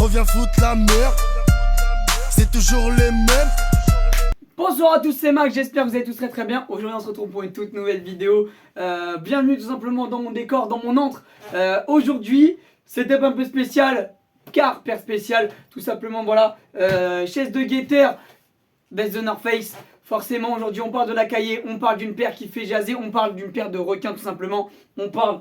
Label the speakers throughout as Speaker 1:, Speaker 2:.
Speaker 1: reviens foutre la merde. C'est toujours les mêmes.
Speaker 2: Bonsoir à tous, c'est Max, j'espère que vous allez tous très bien. Aujourd'hui on se retrouve pour une toute nouvelle vidéo. Bienvenue tout simplement dans mon décor, dans mon antre. Aujourd'hui, setup un peu spécial, car père spécial, tout simplement voilà. Chaise de guetteur, veste de North Face. Forcément aujourd'hui on parle de la cahier, on parle d'une paire qui fait jaser, on parle d'une paire de requins tout simplement. On parle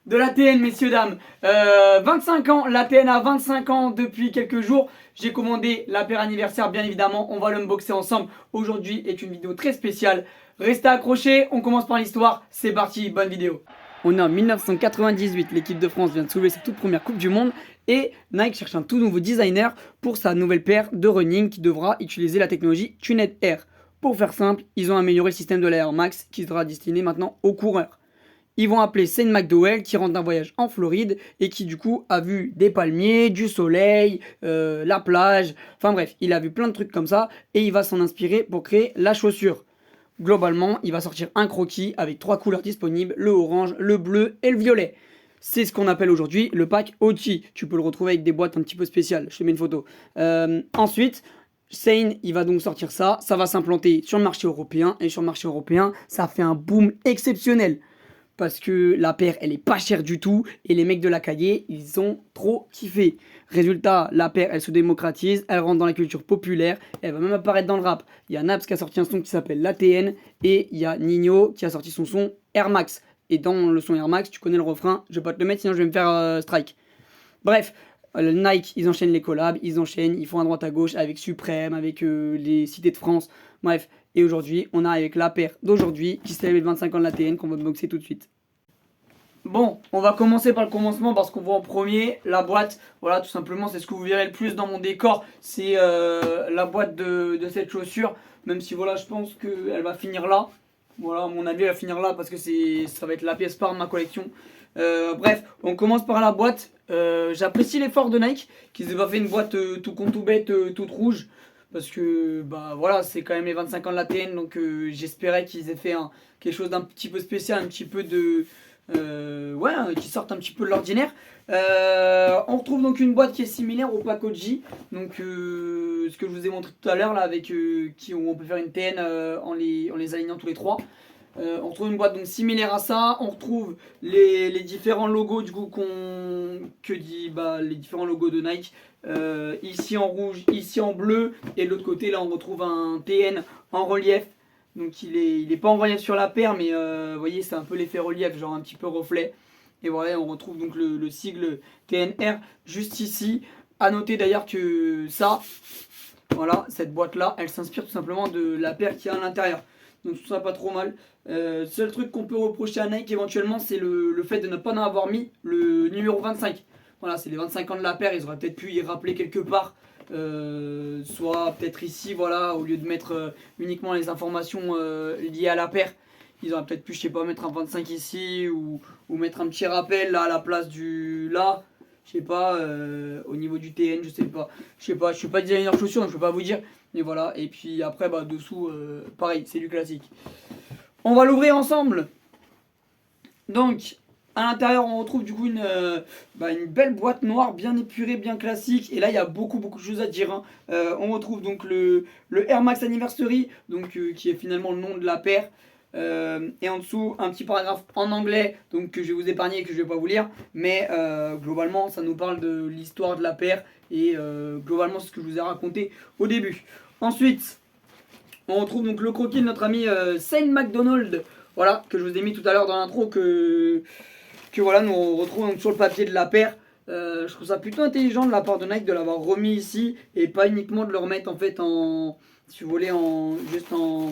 Speaker 2: de l'ATN, messieurs dames. 25 ans, l'ATN a 25 ans depuis quelques jours. J'ai commandé la paire anniversaire, bien évidemment. On va l'unboxer ensemble. Aujourd'hui est une vidéo très spéciale. Restez accrochés, on commence par l'histoire. C'est parti, bonne vidéo. On est en 1998, l'équipe de France vient de soulever sa toute première Coupe du Monde. Et Nike cherche un tout nouveau designer pour sa nouvelle paire de running qui devra utiliser la technologie Tunet Air. Pour faire simple, ils ont amélioré le système de la Air Max qui sera destiné maintenant aux coureurs. Ils vont appeler Shane McDowell qui rentre d'un voyage en Floride et qui du coup a vu des palmiers, du soleil, la plage, enfin bref, il a vu plein de trucs comme ça et il va s'en inspirer pour créer la chaussure. Globalement, il va sortir un croquis avec 3 couleurs disponibles, le orange, le bleu et le violet. C'est ce qu'on appelle aujourd'hui le pack OG. Tu peux le retrouver avec des boîtes un petit peu spéciales, je te mets une photo. Ensuite, Shane, il va donc sortir ça, ça va s'implanter sur le marché européen et sur le marché européen, ça fait un boom exceptionnel. Parce que la paire, elle est pas chère du tout. Et les mecs de la cahier, ils ont trop kiffé. Résultat, la paire, elle se démocratise. Elle rentre dans la culture populaire. Elle va même apparaître dans le rap. Il y a Naps qui a sorti un son qui s'appelle l'ATN. Et il y a Nino qui a sorti son son Air Max. Et dans le son Air Max, tu connais le refrain. Je vais pas te le mettre, sinon je vais me faire strike. Bref, Nike, ils enchaînent les collabs. Ils enchaînent, ils font à droite à gauche avec Suprême, avec les Cités de France. Bref. Et aujourd'hui, on a avec la paire d'aujourd'hui qui célèbre les 25 ans de l'ATN qu'on va boxer tout de suite. Bon, on va commencer par le commencement parce qu'on voit en premier la boîte. Voilà, tout simplement, c'est ce que vous verrez le plus dans mon décor. C'est la boîte de cette chaussure. Même si, voilà, je pense qu'elle va finir là. Voilà, à mon avis, elle va finir là parce que ça va être la pièce phare de ma collection. Bref, on commence par la boîte. J'apprécie l'effort de Nike qu'ils aient pas fait une boîte tout con tout bête, toute rouge. Parce que bah voilà, c'est quand même les 25 ans de l'ATN, donc j'espérais qu'ils aient fait quelque chose d'un petit peu spécial, un petit peu de ouais, qui sortent un petit peu de l'ordinaire. On retrouve donc une boîte qui est similaire au pack OG, donc ce que je vous ai montré tout à l'heure là, avec où on peut faire une TN en les alignant tous les trois. On retrouve une boîte donc similaire à ça. On retrouve les différents logos du coup les différents logos de Nike. Ici en rouge, ici en bleu, et de l'autre côté là on retrouve un TN en relief. Donc il est pas en relief sur la paire, mais vous voyez c'est un peu l'effet relief, genre un petit peu reflet. Et voilà, on retrouve donc le sigle TNR juste ici. À noter d'ailleurs que ça, voilà, cette boîte là, elle s'inspire tout simplement de la paire qui est à l'intérieur. Donc tout ça pas trop mal. Seul truc qu'on peut reprocher à Nike éventuellement, c'est le fait de ne pas en avoir mis le numéro 25. Voilà, c'est les 25 ans de la paire, ils auraient peut-être pu y rappeler quelque part. Soit peut-être ici, voilà, au lieu de mettre uniquement les informations liées à la paire, ils auraient peut-être pu, je sais pas, mettre un 25 ici ou mettre un petit rappel là à la place du là. Je sais pas, au niveau du TN, je sais pas. Je suis pas designer chaussures, donc je peux pas vous dire. Mais voilà, et puis après, bah, dessous, pareil, c'est du classique. On va l'ouvrir ensemble. Donc, à l'intérieur, on retrouve du coup une belle boîte noire, bien épurée, bien classique. Et là, il y a beaucoup de choses à dire. Hein. On retrouve donc le Air Max Anniversary, donc, qui est finalement le nom de la paire. Et en dessous, un petit paragraphe en anglais, donc que je vais vous épargner et que je vais pas vous lire. Mais globalement, ça nous parle de l'histoire de la paire. Et globalement, c'est ce que je vous ai raconté au début. Ensuite, on retrouve donc le croquis de notre ami Shane McDonald. Voilà, que je vous ai mis tout à l'heure dans l'intro, que voilà, nous on retrouve donc sur le papier de la paire. Je trouve ça plutôt intelligent de la part de Nike de l'avoir remis ici et pas uniquement de le remettre en fait si vous voulez, juste en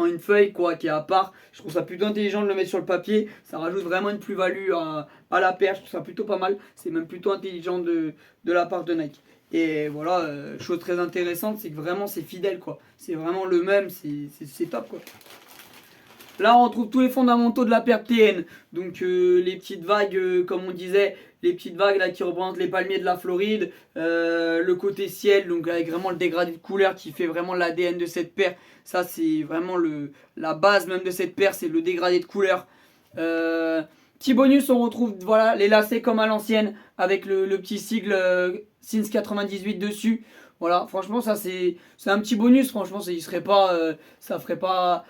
Speaker 2: une feuille quoi, qui est à part. Je trouve ça plutôt intelligent de le mettre sur le papier. Ça rajoute vraiment une plus-value à la paire. Je trouve ça plutôt pas mal. C'est même plutôt intelligent de la part de Nike. Et voilà, chose très intéressante, c'est que vraiment c'est fidèle quoi. C'est vraiment le même, c'est top quoi. Là, on retrouve tous les fondamentaux de la paire TN. Donc, les petites vagues, comme on disait, les petites vagues là qui représentent les palmiers de la Floride. Le côté ciel, donc avec vraiment le dégradé de couleur qui fait vraiment l'ADN de cette paire. Ça, c'est vraiment la base même de cette paire, c'est le dégradé de couleur. Petit bonus, on retrouve voilà, les lacets comme à l'ancienne avec le petit sigle Since 98 dessus. Voilà, franchement, ça c'est un petit bonus. Franchement, il serait pas, ça ferait pas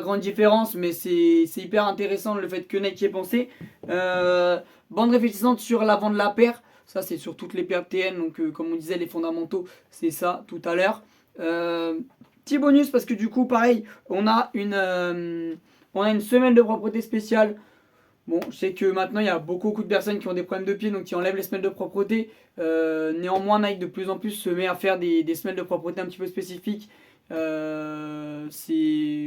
Speaker 2: grande différence, mais c'est hyper intéressant le fait que Nike y ait pensé. Bande réfléchissante sur l'avant de la paire. Ça, c'est sur toutes les paires TN. Donc, comme on disait, les fondamentaux, c'est ça tout à l'heure. Petit bonus parce que du coup, pareil, on a une semaine de propreté spéciale. Bon, je sais que maintenant il y a beaucoup de personnes qui ont des problèmes de pied, donc qui enlèvent les semelles de propreté. Néanmoins, Nike de plus en plus se met à faire des semelles de propreté un petit peu spécifiques. Je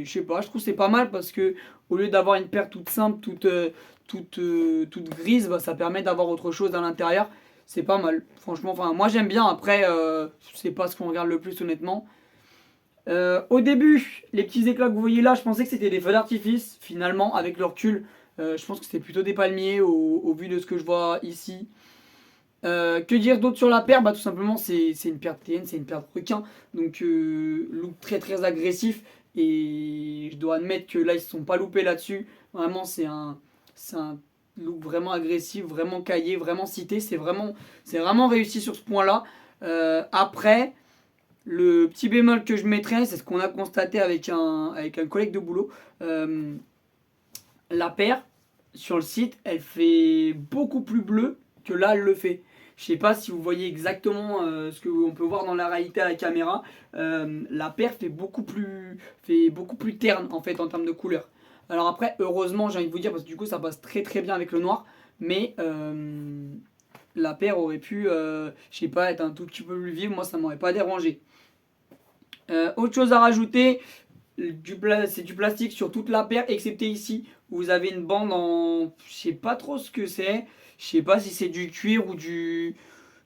Speaker 2: sais pas, je trouve que c'est pas mal parce que au lieu d'avoir une paire toute simple, toute grise, bah, ça permet d'avoir autre chose à l'intérieur. C'est pas mal, franchement. Enfin, moi j'aime bien. Après, c'est pas ce qu'on regarde le plus honnêtement. Au début, les petits éclats que vous voyez là, je pensais que c'était des feux d'artifice. Finalement, avec le recul, je pense que c'était plutôt des palmiers au vu de ce que je vois ici. Que dire d'autre sur la paire? Bah tout simplement c'est une paire de TN, c'est une paire de requins. Donc look très agressif. Et je dois admettre que là ils se sont pas loupés là-dessus. Vraiment c'est un look vraiment agressif, vraiment caillé, vraiment cité. C'est vraiment réussi sur ce point-là. Après, le petit bémol que je mettrais, c'est ce qu'on a constaté avec un collègue de boulot. La paire sur le site, elle fait beaucoup plus bleu que là elle le fait. Je sais pas si vous voyez exactement ce que on peut voir dans la réalité à la caméra. La paire fait beaucoup plus terne en fait en termes de couleur. Alors après, heureusement, j'ai envie de vous dire parce que du coup ça passe très bien avec le noir, mais la paire aurait pu, je sais pas, être un tout petit peu plus vive. Moi, ça m'aurait pas dérangé. Autre chose à rajouter, c'est du plastique sur toute la paire, excepté ici où vous avez une bande en, je sais pas trop ce que c'est. Je sais pas si c'est du cuir ou du,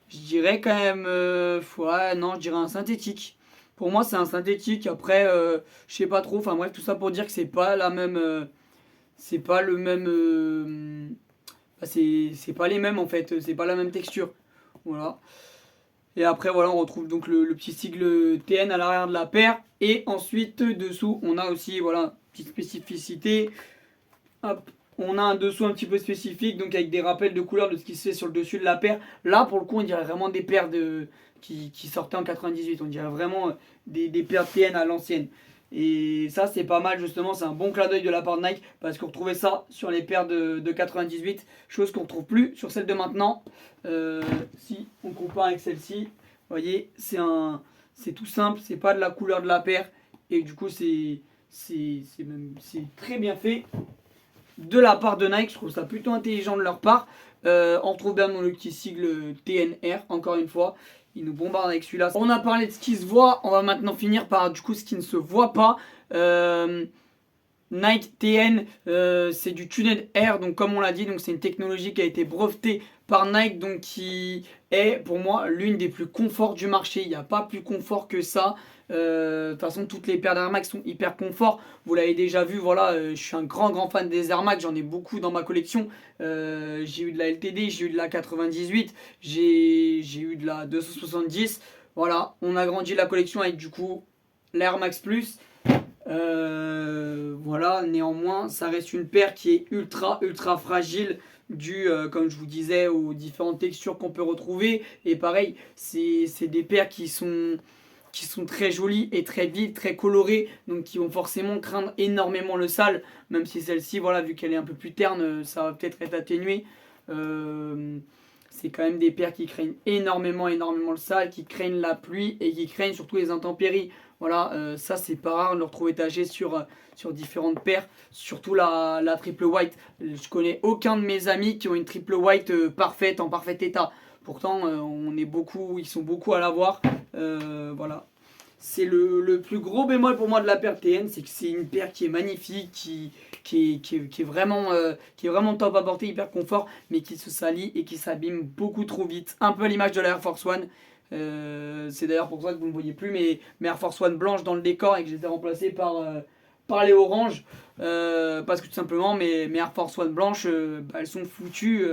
Speaker 2: je dirais quand même, ouais, non, je dirais un synthétique. Pour moi, c'est un synthétique. Après, je sais pas trop. Enfin bref, tout ça pour dire que c'est pas la même, c'est pas le même, bah, c'est pas les mêmes en fait. C'est pas la même texture. Voilà. Et après, voilà, on retrouve donc le petit sigle TN à l'arrière de la paire. Et ensuite, dessous, on a aussi, voilà, petite spécificité. Hop, on a un dessous un petit peu spécifique, donc avec des rappels de couleurs de ce qui se fait sur le dessus de la paire. Là, pour le coup, on dirait vraiment des paires qui sortaient en 98. On dirait vraiment des paires TN à l'ancienne. Et ça, c'est pas mal, justement. C'est un bon clin d'œil de la part de Nike parce qu'on retrouvait ça sur les paires de 98, chose qu'on ne retrouve plus sur celles de maintenant. Si on compare avec celle-ci, vous voyez, c'est tout simple, c'est pas de la couleur de la paire. Et du coup, c'est très bien fait de la part de Nike. Je trouve ça plutôt intelligent de leur part. On retrouve bien le petit sigle TNR, encore une fois. Ils nous bombardent avec celui-là. On a parlé de ce qui se voit. On va maintenant finir par du coup ce qui ne se voit pas. Nike TN, c'est du Tuned Air. Donc comme on l'a dit, donc c'est une technologie qui a été brevetée par Nike, donc qui est pour moi l'une des plus conforts du marché. Il n'y a pas plus confort que ça. De toute façon, toutes les paires d'Air Max sont hyper confort. Vous l'avez déjà vu, voilà, je suis un grand fan des Air Max. J'en ai beaucoup dans ma collection. J'ai eu de la LTD, j'ai eu de la 98, j'ai eu de la 270. Voilà, on a grandi la collection avec du coup l'Air Max Plus. Voilà, néanmoins, ça reste une paire qui est ultra fragile dû, comme je vous disais, aux différentes textures qu'on peut retrouver. Et pareil, c'est des paires qui sont très jolies et très vives, très colorées, donc qui vont forcément craindre énormément le sale, même si celle-ci, voilà, vu qu'elle est un peu plus terne, ça va peut-être être atténué. C'est quand même des paires qui craignent énormément le sale, qui craignent la pluie et qui craignent surtout les intempéries. Voilà, ça c'est pas rare de le retrouver étagé sur différentes paires, surtout la triple white. Je connais aucun de mes amis qui ont une triple white parfaite, en parfait état. Pourtant, ils sont beaucoup à l'avoir. Voilà. C'est le plus gros bémol pour moi de la paire TN, c'est que c'est une paire qui est magnifique, qui est vraiment top à porter, hyper confort, mais qui se salit et qui s'abîme beaucoup trop vite. Un peu à l'image de la Air Force One. C'est d'ailleurs pour ça que vous ne voyez plus mes Air Force One blanches dans le décor et que j'étais remplacé par les oranges. Parce que tout simplement mes Air Force One blanches, elles sont foutues,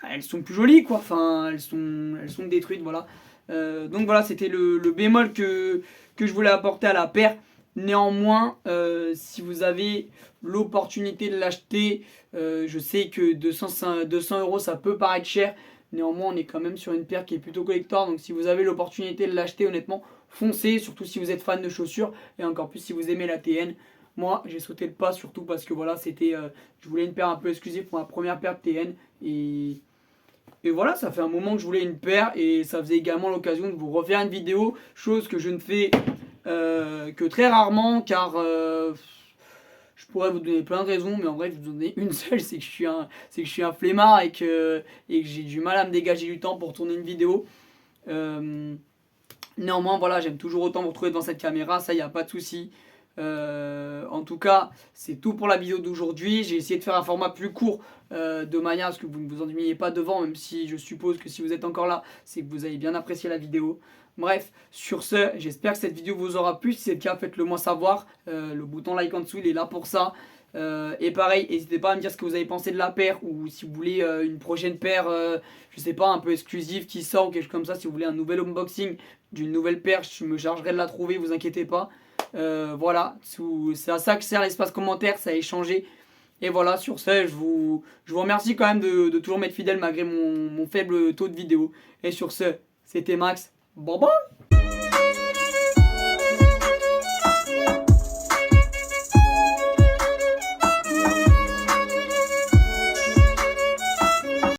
Speaker 2: elles sont plus jolies quoi, enfin elles sont détruites, voilà. Donc voilà, c'était le bémol que je voulais apporter à la paire. Néanmoins, si vous avez l'opportunité de l'acheter, je sais que 200 € ça peut paraître cher. Néanmoins, on est quand même sur une paire qui est plutôt collector. Donc si vous avez l'opportunité de l'acheter, honnêtement, foncez. Surtout si vous êtes fan de chaussures et encore plus si vous aimez la TN. Moi, j'ai sauté le pas surtout parce que voilà, je voulais une paire un peu exclusive pour ma première paire de TN. Et voilà, ça fait un moment que je voulais une paire et ça faisait également l'occasion de vous refaire une vidéo. Chose que je ne fais que très rarement car je pourrais vous donner plein de raisons, mais en vrai je vais vous donner une seule, c'est que je suis un flemmard et que j'ai du mal à me dégager du temps pour tourner une vidéo. Néanmoins voilà, j'aime toujours autant vous retrouver devant cette caméra, ça y a pas de souci. En tout cas, c'est tout pour la vidéo d'aujourd'hui. J'ai essayé de faire un format plus court de manière à ce que vous ne vous ennuyiez pas devant, même si je suppose que si vous êtes encore là, c'est que vous avez bien apprécié la vidéo. Bref, sur ce, j'espère que cette vidéo vous aura plu. Si c'est le cas, faites-le moi savoir. Le bouton like en dessous, il est là pour ça. Et pareil, n'hésitez pas à me dire ce que vous avez pensé de la paire ou si vous voulez une prochaine paire, je sais pas, un peu exclusive qui sort ou quelque chose comme ça. Si vous voulez un nouvel unboxing d'une nouvelle paire, je me chargerai de la trouver, vous inquiétez pas. Voilà, c'est à ça que sert l'espace commentaire, ça a échangé. Et voilà, sur ce, je vous remercie quand même de toujours m'être fidèle malgré mon faible taux de vidéo. Et sur ce, c'était Max. Bye bye.